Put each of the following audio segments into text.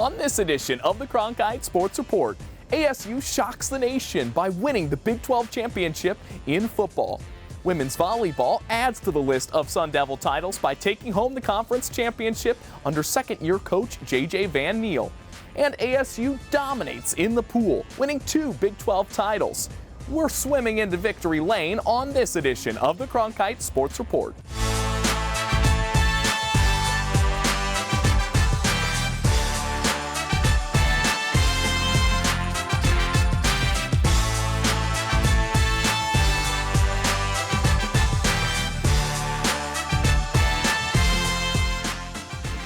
On this edition of the Cronkite Sports Report, ASU shocks the nation by winning the Big 12 championship in football. Women's volleyball adds to the list of Sun Devil titles by taking home the conference championship under second-year coach J.J. Van Niel. And ASU dominates in the pool, winning 2 Big 12 titles. We're swimming into victory lane on this edition of the Cronkite Sports Report.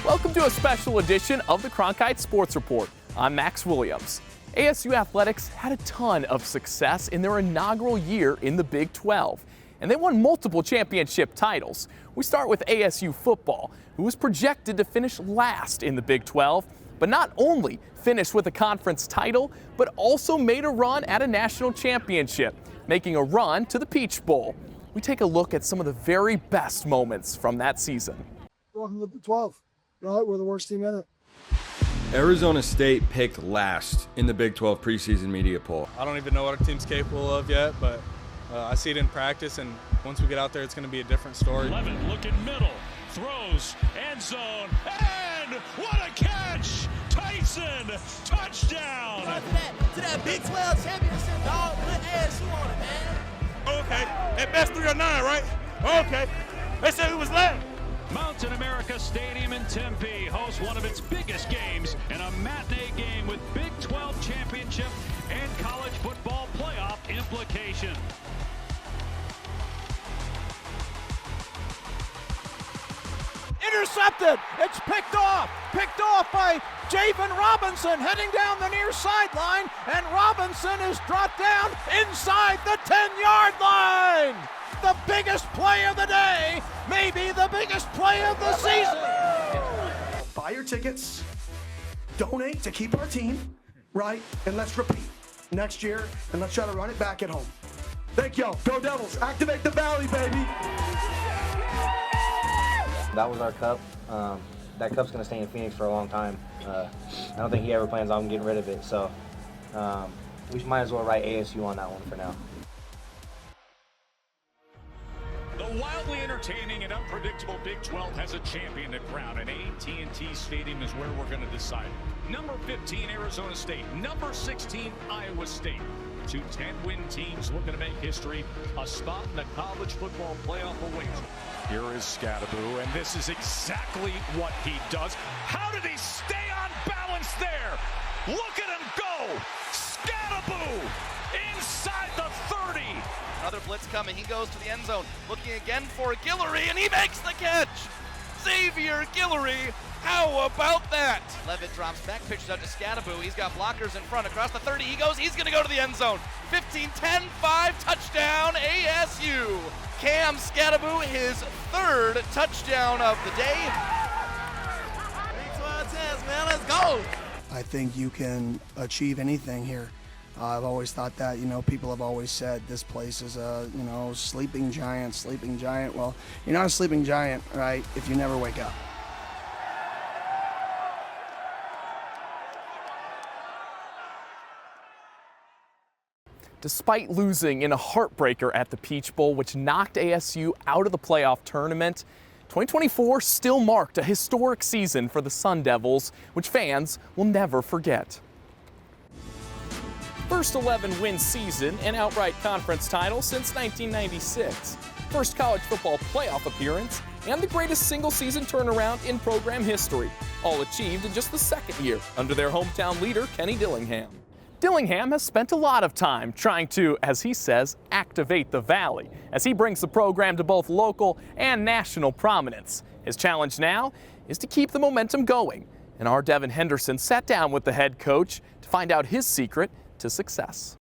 Welcome to a special edition of the Cronkite Sports Report. I'm Max Williams. ASU Athletics had a ton of success in their inaugural year in the Big 12, and they won multiple championship titles. We start with ASU Football, who was projected to finish last in the Big 12, but not only finished with a conference title, but also made a run at a national championship, making a run to the Peach Bowl. We take a look at some of the very best moments from that season. Welcome to the Big 12. Right, we're the worst team in it. Arizona State picked last in the Big 12 preseason media poll. I don't even know what our team's capable of yet, but I see it in practice, and once we get out there, it's going to be a different story. Levin looking middle, throws, end zone, and what a catch! Tyson, touchdown! To that Big 12 championship, dog, put ASU on it, man. Okay, at best 3 or 9, right? Okay, they said who was left. Mountain America Stadium in Tempe hosts one of its biggest games and a matinee game with Big 12 championship and college football playoff implication. Intercepted. It's picked off by Javen Robinson heading down the near sideline, and Robinson is dropped down inside the 10-yard line. The biggest play of the day, maybe the biggest play of the season. Buy your tickets, donate to keep our team, right? And let's repeat next year, and let's try to run it back at home. Thank y'all. Go Devils. Activate the Valley, baby. That was our cup. That cup's going to stay in Phoenix for a long time. I don't think he ever plans on getting rid of it, so we might as well write ASU on that one for now. The wildly entertaining and unpredictable Big 12 has a champion to crown, and AT&T Stadium is where we're going to decide. Number 15, Arizona State. Number 16, Iowa State. 2 10-win teams looking to make history. A spot in the college football playoff awaits. Here is Scadaboo, and this is exactly what he does. How did he stay on balance there? Look at him go! Scadaboo inside the 30. Another blitz coming. He goes to the end zone, looking again for Guillory, and he makes the catch. Xavier Guillory, how about that? Levitt drops back, pitches out to Scadaboo. He's got blockers in front. Across the 30 he goes. He's going to go to the end zone. 15, 10, 5, touchdown ASU. Cam Scadaboo, his 3rd touchdown of the day. Big 12 10s, man, let's go. I think you can achieve anything here. I've always thought that, people have always said this place is a, sleeping giant. Well, you're not a sleeping giant, right, if you never wake up. Despite losing in a heartbreaker at the Peach Bowl, which knocked ASU out of the playoff tournament, 2024 still marked a historic season for the Sun Devils, which fans will never forget. First 11-win season and outright conference title since 1996. First college football playoff appearance and the greatest single-season turnaround in program history, all achieved in just the 2nd year under their hometown leader, Kenny Dillingham. Dillingham has spent a lot of time trying to, as he says, activate the Valley, as he brings the program to both local and national prominence. His challenge now is to keep the momentum going, and our Devin Henderson sat down with the head coach to find out his secret to success.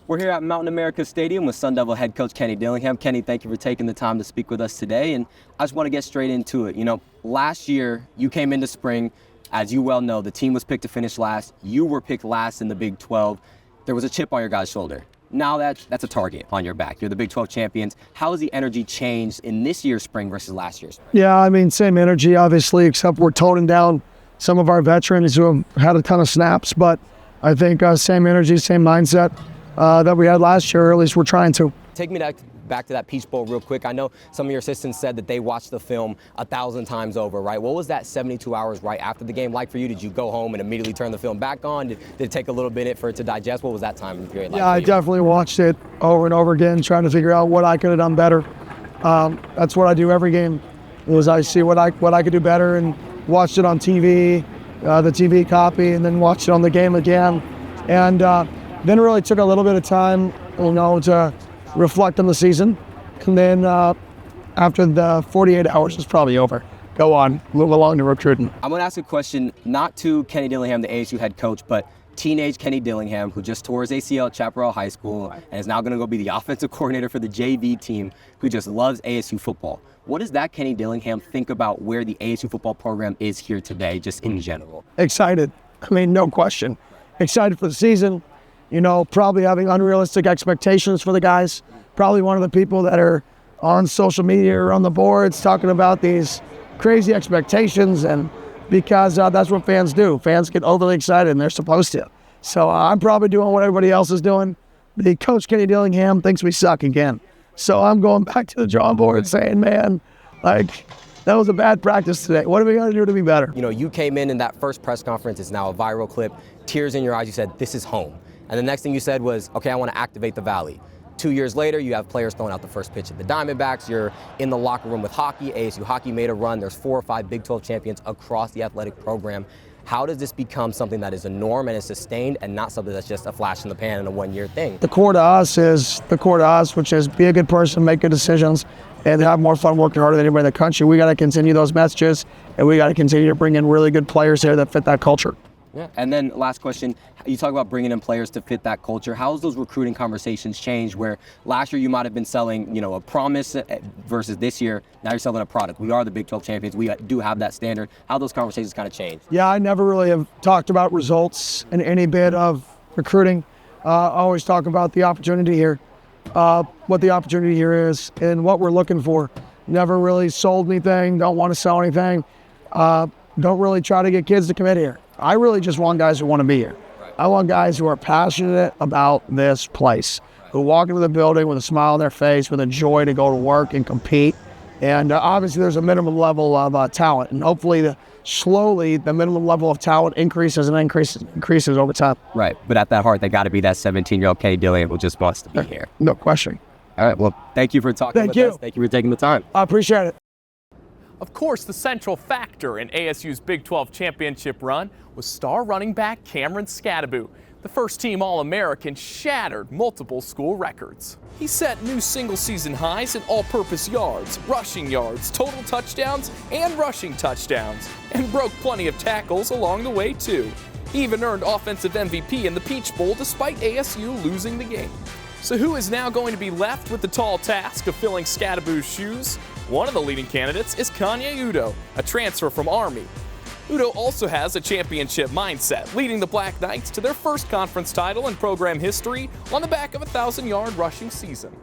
We're here at Mountain America Stadium with Sun Devil head coach Kenny Dillingham. Kenny, thank you for taking the time to speak with us today, and I just want to get straight into it. Last year you came into spring. As you well know, the team was picked to finish last. You were picked last in the Big 12. There was a chip on your guys' shoulder. Now that's a target on your back. You're the Big 12 champions. How has the energy changed in this year's spring versus last year's spring? Yeah, same energy, obviously, except we're toning down some of our veterans who have had a ton of snaps, but I think same energy, same mindset that we had last year, or at least we're trying to. Take me back to that Peach Bowl real quick. I know some of your assistants said that they watched the film 1,000 times over, right? What was that 72 hours right after the game like for you? Did you go home and immediately turn the film back on? Did it take a little bit for it to digest? What was that time period like? Yeah, I definitely watched it over and over again, trying to figure out what I could have done better. That's what I do every game, is I see what I could do better, and watched it on TV, the TV copy, and then watched it on the game again. And then it really took a little bit of time, to reflect on the season. And then after the 48 hours is probably over, go on, move along to recruiting. I'm going to ask a question, not to Kenny Dillingham, the ASU head coach, but teenage Kenny Dillingham, who just tore his ACL at Chaparral High School and is now going to go be the offensive coordinator for the JV team, who just loves ASU football. What does that Kenny Dillingham think about where the ASU football program is here today, just in general? Excited. I mean, no question. Excited for the season. Probably having unrealistic expectations for the guys. Probably one of the people that are on social media or on the boards talking about these crazy expectations, and because that's what fans do. Fans get overly excited, and they're supposed to. So I'm probably doing what everybody else is doing. The coach, Kenny Dillingham, thinks we suck again. So I'm going back to the drawing board saying, man, that was a bad practice today. What are we going to do to be better? You came in that first press conference. It's now a viral clip. Tears in your eyes. You said, this is home. And the next thing you said was, okay, I want to activate the Valley. 2 years later, you have players throwing out the first pitch at the Diamondbacks. You're in the locker room with hockey. ASU hockey made a run. There's 4 or 5 Big 12 champions across the athletic program. How does this become something that is a norm and is sustained, and not something that's just a flash in the pan and a one-year thing? The core to us is the core to us, which is be a good person, make good decisions, and have more fun working harder than anybody in the country. We got to continue those messages, and we got to continue to bring in really good players here that fit that culture. Yeah. And then last question, you talk about bringing in players to fit that culture. How's those recruiting conversations changed, where last year you might have been selling, a promise, versus this year, now you're selling a product. We are the Big 12 champions. We do have that standard. How those conversations kind of changed? Yeah, I never really have talked about results in any bit of recruiting. I always talk about the opportunity here, what the opportunity here is, and what we're looking for. Never really sold anything, don't want to sell anything, don't really try to get kids to commit here. I really just want guys who want to be here. I want guys who are passionate about this place, who walk into the building with a smile on their face, with a joy to go to work and compete. And obviously there's a minimum level of talent, and hopefully slowly the minimum level of talent increases over time. Right, but at that heart, they got to be that 17-year-old Kenny Dillingham who just wants to be here. No question. All right, well, thank you for talking with us. Thank you for taking the time. I appreciate it. Of course, the central factor in ASU's Big 12 championship run was star running back Cameron Scadaboo. The first-team All-American shattered multiple school records. He set new single-season highs in all-purpose yards, rushing yards, total touchdowns, and rushing touchdowns, and broke plenty of tackles along the way, too. He even earned Offensive MVP in the Peach Bowl despite ASU losing the game. So who is now going to be left with the tall task of filling Scadaboo's shoes? One of the leading candidates is Kanye Udo, a transfer from Army. Udo also has a championship mindset, leading the Black Knights to their first conference title in program history on the back of a 1,000-yard rushing season.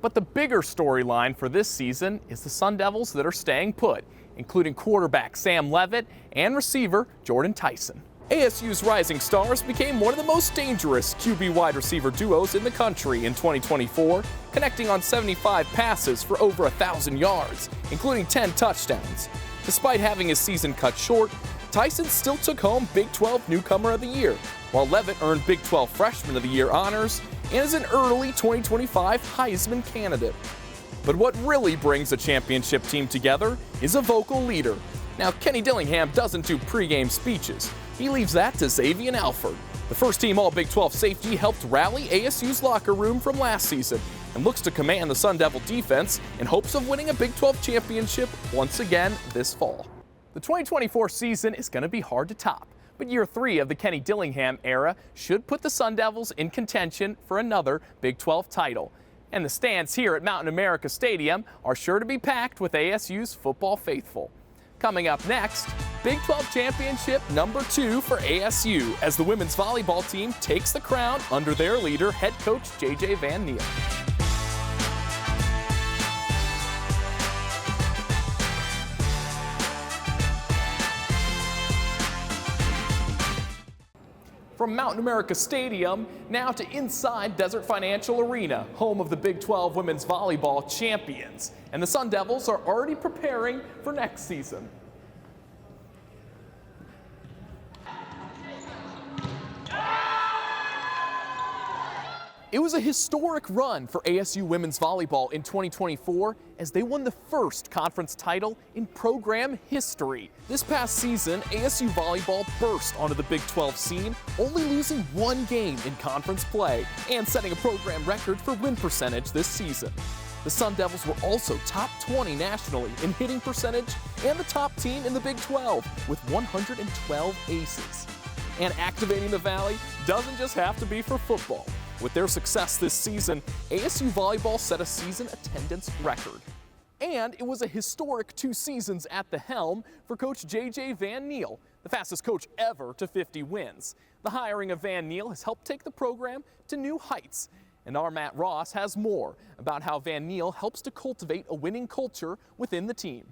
But the bigger storyline for this season is the Sun Devils that are staying put, including quarterback Sam Levitt and receiver Jordan Tyson. ASU's rising stars became one of the most dangerous QB wide receiver duos in the country in 2024, connecting on 75 passes for over 1,000 yards, including 10 touchdowns. Despite having his season cut short, Tyson still took home Big 12 Newcomer of the Year, while Levitt earned Big 12 Freshman of the Year honors and is an early 2025 Heisman candidate. But what really brings a championship team together is a vocal leader. Now, Kenny Dillingham doesn't do pregame speeches. He leaves that to Xavier Alford. The first-team All-Big 12 safety helped rally ASU's locker room from last season and looks to command the Sun Devil defense in hopes of winning a Big 12 championship once again this fall. The 2024 season is going to be hard to top, but year 3 of the Kenny Dillingham era should put the Sun Devils in contention for another Big 12 title. And the stands here at Mountain America Stadium are sure to be packed with ASU's football faithful. Coming up next, Big 12 Championship number 2 for ASU as the women's volleyball team takes the crown under their leader, head coach J.J. Van Niel. From Mountain America Stadium, now to inside Desert Financial Arena, home of the Big 12 women's volleyball champions. And the Sun Devils are already preparing for next season. It was a historic run for ASU women's volleyball in 2024 as they won the first conference title in program history. This past season, ASU volleyball burst onto the Big 12 scene, only losing one game in conference play and setting a program record for win percentage this season. The Sun Devils were also top 20 nationally in hitting percentage and the top team in the Big 12 with 112 aces. And activating the Valley doesn't just have to be for football. With their success this season, ASU volleyball set a season attendance record. And it was a historic 2 seasons at the helm for Coach J.J. Van Niel, the fastest coach ever to 50 wins. The hiring of Van Niel has helped take the program to new heights. And our Matt Ross has more about how Van Niel helps to cultivate a winning culture within the team.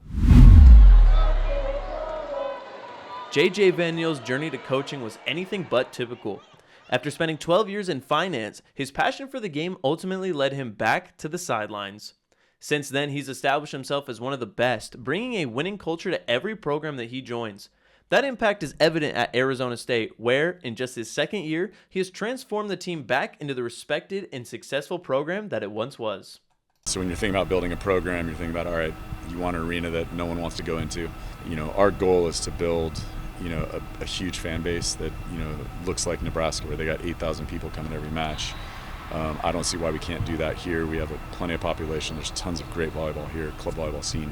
J.J. Van Niel's journey to coaching was anything but typical. After spending 12 years in finance, his passion for the game ultimately led him back to the sidelines. Since then, he's established himself as one of the best, bringing a winning culture to every program that he joins. That impact is evident at Arizona State, where, in just his second year, he has transformed the team back into the respected and successful program that it once was. So when you're thinking about building a program, you're thinking about, all right, you want an arena that no one wants to go into. Our goal is to build a huge fan base that, looks like Nebraska, where they got 8,000 people coming every match. I don't see why we can't do that here. We have plenty of population. There's tons of great volleyball here, club volleyball scene.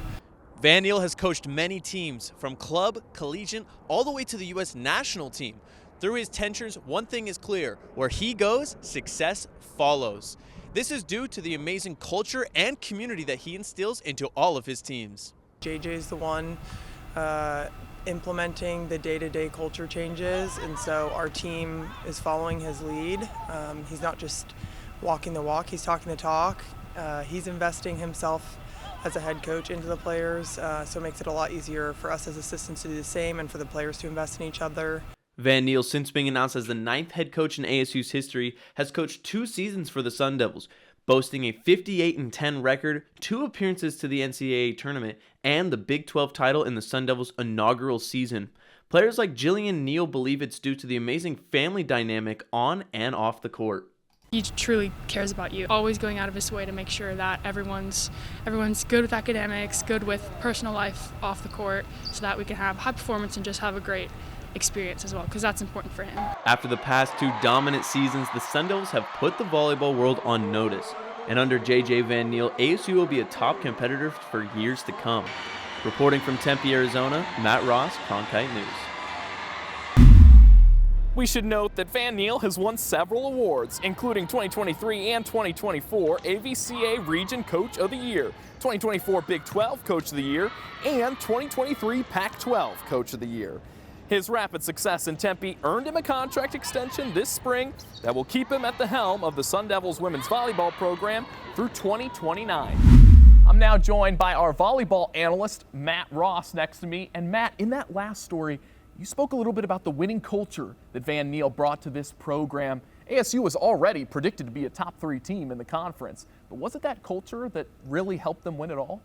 Van Niel has coached many teams, from club, collegiate, all the way to the U.S. national team. Through his tenures, one thing is clear. Where he goes, success follows. This is due to the amazing culture and community that he instills into all of his teams. JJ is the one implementing the day-to-day culture changes, and so our team is following his lead. He's not just walking the walk, he's talking the talk. He's investing himself as a head coach into the players, so it makes it a lot easier for us as assistants to do the same and for the players to invest in each other. Van Niel, since being announced as the 9th head coach in ASU's history, has coached 2 seasons for the Sun Devils, boasting a 58-10 record, 2 appearances to the NCAA tournament, and the Big 12 title in the Sun Devils' inaugural season. Players like Jillian Neal believe it's due to the amazing family dynamic on and off the court. He truly cares about you, always going out of his way to make sure that everyone's good with academics, good with personal life off the court, so that we can have high performance and just have a great experience as well, because that's important for him. After the past 2 dominant seasons, the Sun Devils have put the volleyball world on notice. And under J.J. Van Niel, ASU will be a top competitor for years to come. Reporting from Tempe, Arizona, Matt Ross, Cronkite News. We should note that Van Niel has won several awards, including 2023 and 2024 AVCA Region Coach of the Year, 2024 Big 12 Coach of the Year, and 2023 Pac-12 Coach of the Year. His rapid success in Tempe earned him a contract extension this spring that will keep him at the helm of the Sun Devils women's volleyball program through 2029. I'm now joined by our volleyball analyst, Matt Ross, next to me. And Matt, in that last story, you spoke a little bit about the winning culture that Van Niel brought to this program. ASU was already predicted to be a top 3 team in the conference, but was it that culture that really helped them win it all?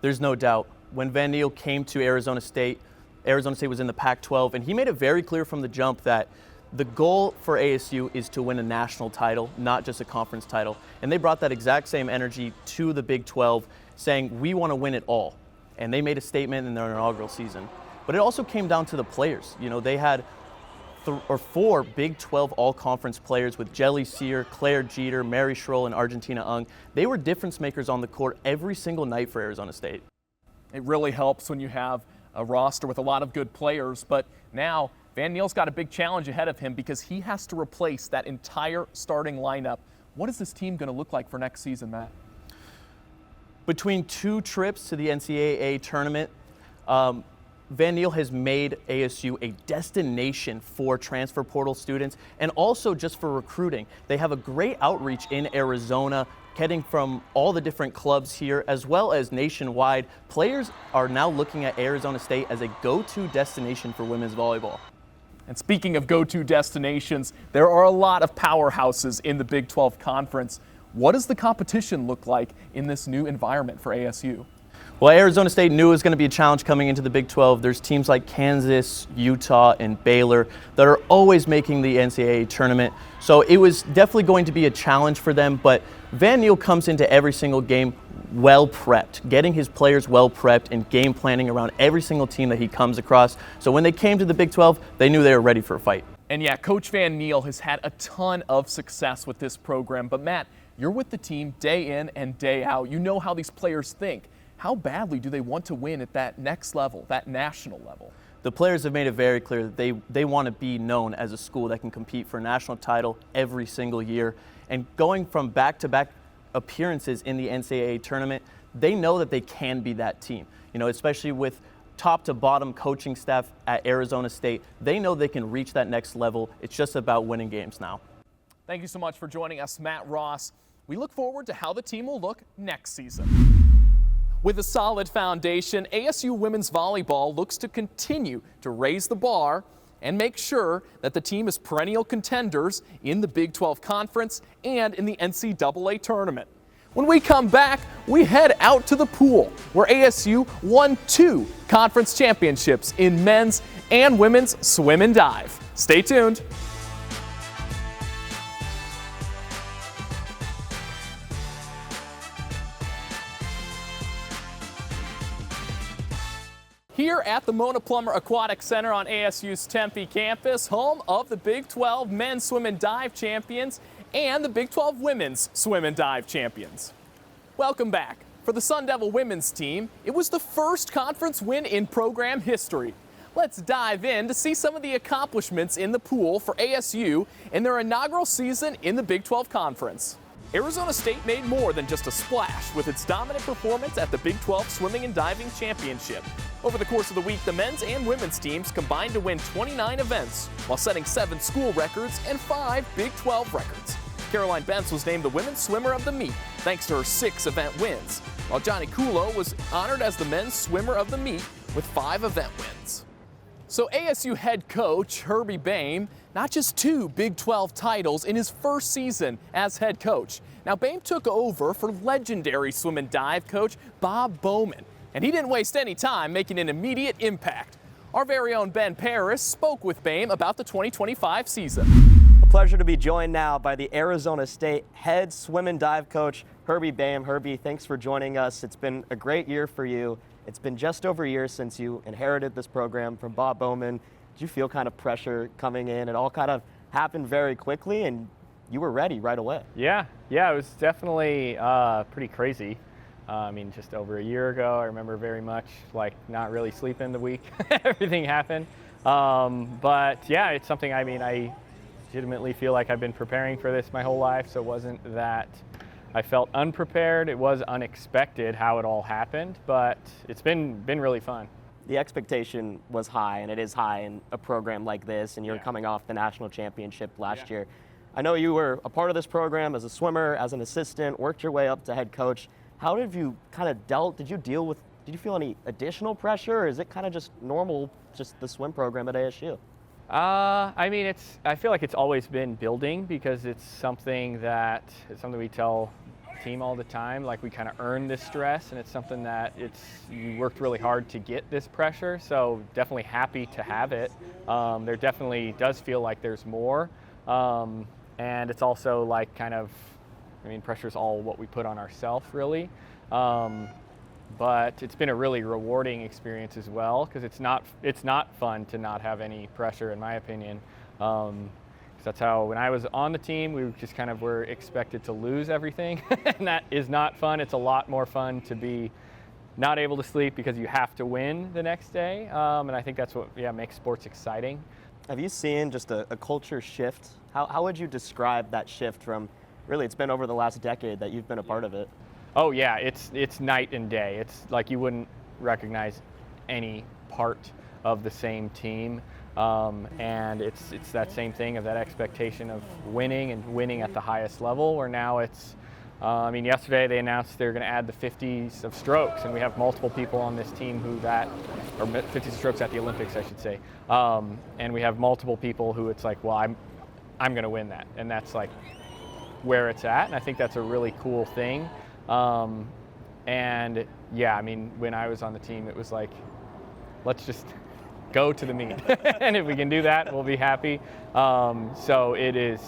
There's no doubt. When Van Niel came to Arizona State was in the Pac-12, and he made it very clear from the jump that the goal for ASU is to win a national title, not just a conference title. And they brought that exact same energy to the Big 12, saying, we want to win it all. And they made a statement in their inaugural season. But it also came down to the players. They had 4 Big 12 all-conference players with Jelly Sear, Claire Jeter, Mary Schroll, and Argentina Ung. They were difference makers on the court every single night for Arizona State. It really helps when you have a roster with a lot of good players, but now Van Niel's got a big challenge ahead of him because he has to replace that entire starting lineup. What is this team going to look like for next season, Matt? Between 2 trips to the NCAA tournament, Van Niel has made ASU a destination for transfer portal students and also just for recruiting. They have a great outreach in Arizona, getting from all the different clubs here as well as nationwide. Players are now looking at Arizona State as a go-to destination for women's volleyball. And speaking of go-to destinations, there are a lot of powerhouses in the Big 12 Conference. What does the competition look like in this new environment for ASU? Well, Arizona State knew it was going to be a challenge coming into the Big 12. There's teams like Kansas, Utah, and Baylor that are always making the NCAA tournament. So it was definitely going to be a challenge for them, but Van Niel comes into every single game well prepped, getting his players well prepped and game planning around every single team that he comes across. So when they came to the Big 12, they knew they were ready for a fight. And yeah, Coach Van Niel has had a ton of success with this program. But Matt, you're with the team day in and day out. You know how these players think. How badly do they want to win at that next level, that national level? The players have made it very clear that they want to be known as a school that can compete for a national title every single year. And going from back-to-back appearances in the NCAA tournament, they know that they can be that team. You know, especially with top to bottom coaching staff at Arizona State, they know they can reach that next level. It's just about winning games now. Thank you so much for joining us, Matt Ross. We look forward to how the team will look next season. With a solid foundation, ASU women's volleyball looks to continue to raise the bar and make sure that the team is perennial contenders in the Big 12 Conference and in the NCAA tournament. When we come back, we head out to the pool, where ASU won 2 conference championships in men's and women's swim and dive. Stay tuned. Here at the Mona Plummer Aquatic Center on ASU's Tempe campus, home of the Big 12 men's swim and dive champions and the Big 12 women's swim and dive champions. Welcome back. For the Sun Devil women's team, it was the first conference win in program history. Let's dive in to see some of the accomplishments in the pool for ASU in their inaugural season in the Big 12 Conference. Arizona State made more than just a splash with its dominant performance at the Big 12 Swimming and Diving Championship. Over the course of the week, the men's and women's teams combined to win 29 events, while setting 7 school records and 5 Big 12 records. Caroline Bentz was named the Women's Swimmer of the Meet, thanks to her 6 event wins, while Johnny Kulo was honored as the Men's Swimmer of the Meet with 5 event wins. So ASU head coach Herbie Boehm, not just 2 Big 12 titles in his first season as head coach. Now Boehm took over for legendary swim and dive coach Bob Bowman, and he didn't waste any time making an immediate impact. Our very own Ben Paris spoke with Boehm about the 2025 season. A pleasure to be joined now by the Arizona State head swim and dive coach Herbie Boehm. Herbie, thanks for joining us. It's been a great year for you. It's been just over a year since you inherited this program from Bob Bowman. Did you feel kind of pressure coming in? It all kind of happened very quickly, and you were ready right away. Yeah, it was definitely pretty crazy. I mean, just over a year ago, I remember very much like not really sleeping the week. Everything happened. But yeah, it's something, I mean, I legitimately feel like I've been preparing for this my whole life, so it wasn't that I felt unprepared. It was unexpected how it all happened, but it's been really fun. The expectation was high, and it is high in a program like this, and you're coming off the national championship last year. I know you were a part of this program as a swimmer, as an assistant, worked your way up to head coach. How did you kind of did you feel any additional pressure, or is it kind of just normal, just the swim program at ASU? I mean, I feel like it's always been building, because it's something we tell the team all the time. Like, we kind of earn this stress, and it's something that you worked really hard to get this pressure. So definitely happy to have it. There definitely does feel like there's more, and it's also like pressure's all what we put on ourselves, really. But it's been a really rewarding experience as well, because it's not fun to not have any pressure, in my opinion. That's how, when I was on the team, we just kind of were expected to lose everything, and that is not fun. It's a lot more fun to be not able to sleep because you have to win the next day, and I think that's what makes sports exciting. Have you seen just a culture shift? How would you describe that shift from, really, it's been over the last decade that you've been a part of it? Oh yeah, it's night and day. It's like you wouldn't recognize any part of the same team, and it's that same thing of that expectation of winning and winning at the highest level, where now it's I mean, yesterday they announced they're going to add the 50s of strokes, and we have multiple people on this team or 50s of strokes at the Olympics, I should say. And we have multiple people who it's like, well, I'm going to win that, and that's like where it's at, and I think that's a really cool thing. And yeah, I mean, when I was on the team, it was like, let's just go to the meet, and if we can do that, we'll be happy. So it is,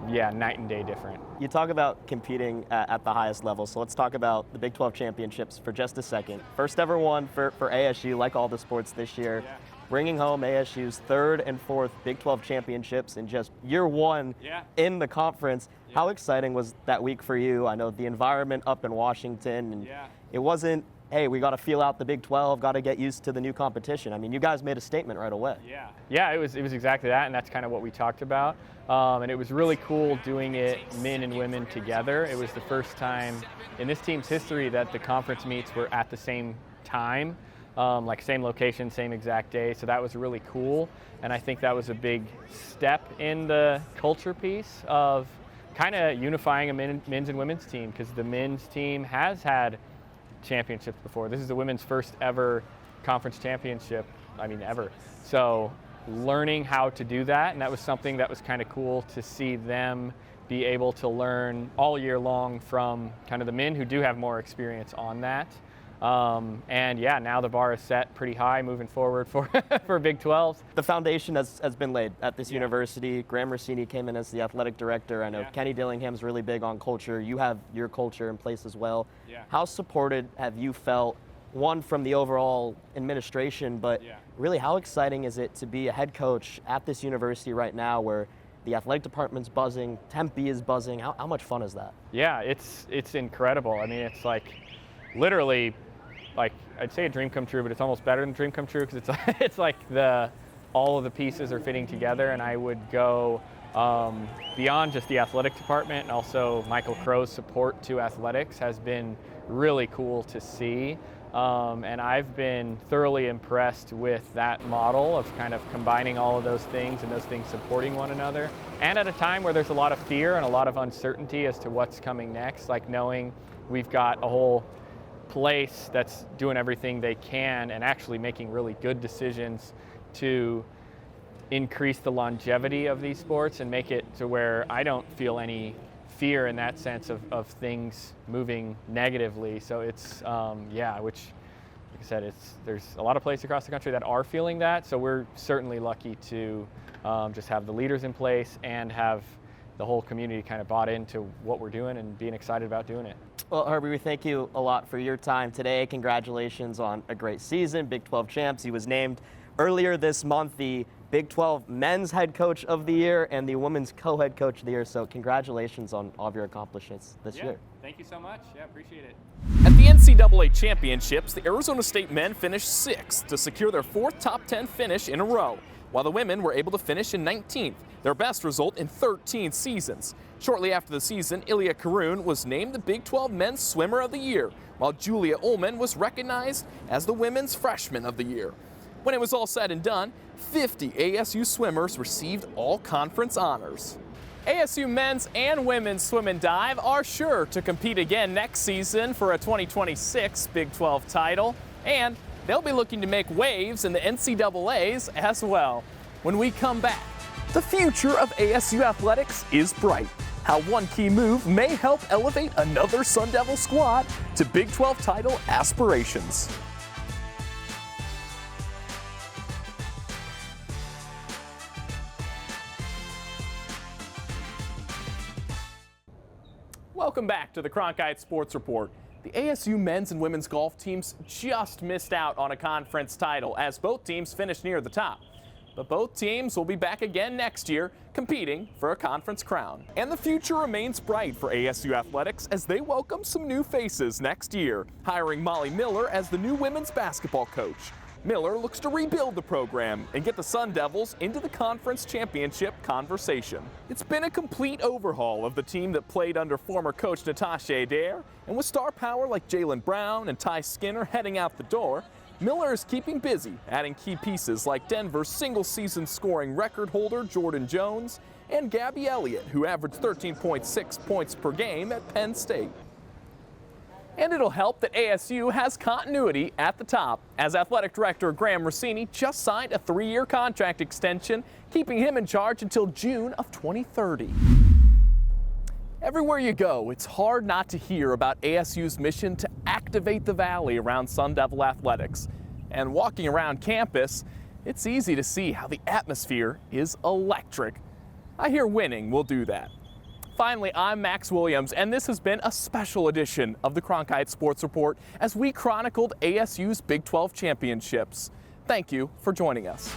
yeah, night and day different. You talk about competing at the highest level, so let's talk about the Big 12 championships for just a second. First ever one for ASU, like all the sports this year, bringing home ASU's third and fourth Big 12 championships in just year one in the conference. How exciting was that week for you? I know the environment up in Washington, and it wasn't, hey, we got to feel out the Big 12, got to get used to the new competition. I mean, you guys made a statement right away. Yeah, it was exactly that, and that's kind of what we talked about. And it was really cool doing it men and women together. It was the first time in this team's history that the conference meets were at the same time, like same location, same exact day. So that was really cool, and I think that was a big step in the culture piece of kind of unifying a men's and women's team, because the men's team has had championships before. This is the women's first ever conference championship, I mean, ever. So learning how to do that, and that was something that was kind of cool to see them be able to learn all year long from kind of the men who do have more experience on that. And yeah, now the bar is set pretty high moving forward for Big 12. The foundation has been laid at this university. Graham Rossini came in as the athletic director. I know Kenny Dillingham's really big on culture. You have your culture in place as well. How supported have you felt, one, from the overall administration, but really how exciting is it to be a head coach at this university right now where the athletic department's buzzing, Tempe is buzzing? How much fun is that? Yeah, it's incredible. I mean, it's like literally, like, I'd say a dream come true, but it's almost better than a dream come true, because it's like all of the pieces are fitting together, and I would go beyond just the athletic department, and also Michael Crow's support to athletics has been really cool to see. And I've been thoroughly impressed with that model of kind of combining all of those things and those things supporting one another. And at a time where there's a lot of fear and a lot of uncertainty as to what's coming next, like knowing we've got a whole place that's doing everything they can and actually making really good decisions to increase the longevity of these sports and make it to where I don't feel any fear in that sense of things moving negatively. So it's, which, like I said, there's a lot of places across the country that are feeling that. So we're certainly lucky to just have the leaders in place and have the whole community kind of bought into what we're doing and being excited about doing it. Well, Herbie, we thank you a lot for your time today. Congratulations on a great season, Big 12 champs. He was named earlier this month the Big 12 Men's Head Coach of the Year and the Women's Co-Head Coach of the Year. So congratulations on all of your accomplishments this year. Thank you so much. Yeah, appreciate it. At the NCAA Championships, the Arizona State men finished 6th to secure their 4th top 10 finish in a row, while the women were able to finish in 19th, their best result in 13 seasons. Shortly after the season, Ilya Karun was named the Big 12 Men's Swimmer of the Year, while Julia Ullman was recognized as the Women's Freshman of the Year. When it was all said and done, 50 ASU swimmers received all conference honors. ASU men's and women's swim and dive are sure to compete again next season for a 2026 Big 12 title, and they'll be looking to make waves in the NCAAs as well. When we come back, the future of ASU athletics is bright. How one key move may help elevate another Sun Devil squad to Big 12 title aspirations. Welcome back to the Cronkite Sports Report. The ASU men's and women's golf teams just missed out on a conference title as both teams finished near the top. But both teams will be back again next year, competing for a conference crown. And the future remains bright for ASU athletics as they welcome some new faces next year, hiring Molly Miller as the new women's basketball coach. Miller looks to rebuild the program and get the Sun Devils into the conference championship conversation. It's been a complete overhaul of the team that played under former coach Natasha Adair, and with star power like Jaylen Brown and Ty Skinner heading out the door, Miller is keeping busy, adding key pieces like Denver's single-season scoring record holder Jordan Jones and Gabby Elliott, who averaged 13.6 points per game at Penn State. And it'll help that ASU has continuity at the top, as Athletic Director Graham Rossini just signed a 3-year contract extension, keeping him in charge until June of 2030. Everywhere you go, it's hard not to hear about ASU's mission to activate the Valley around Sun Devil athletics. And walking around campus, it's easy to see how the atmosphere is electric. I hear winning will do that. Finally, I'm Max Williams, and this has been a special edition of the Cronkite Sports Report as we chronicled ASU's Big 12 championships. Thank you for joining us.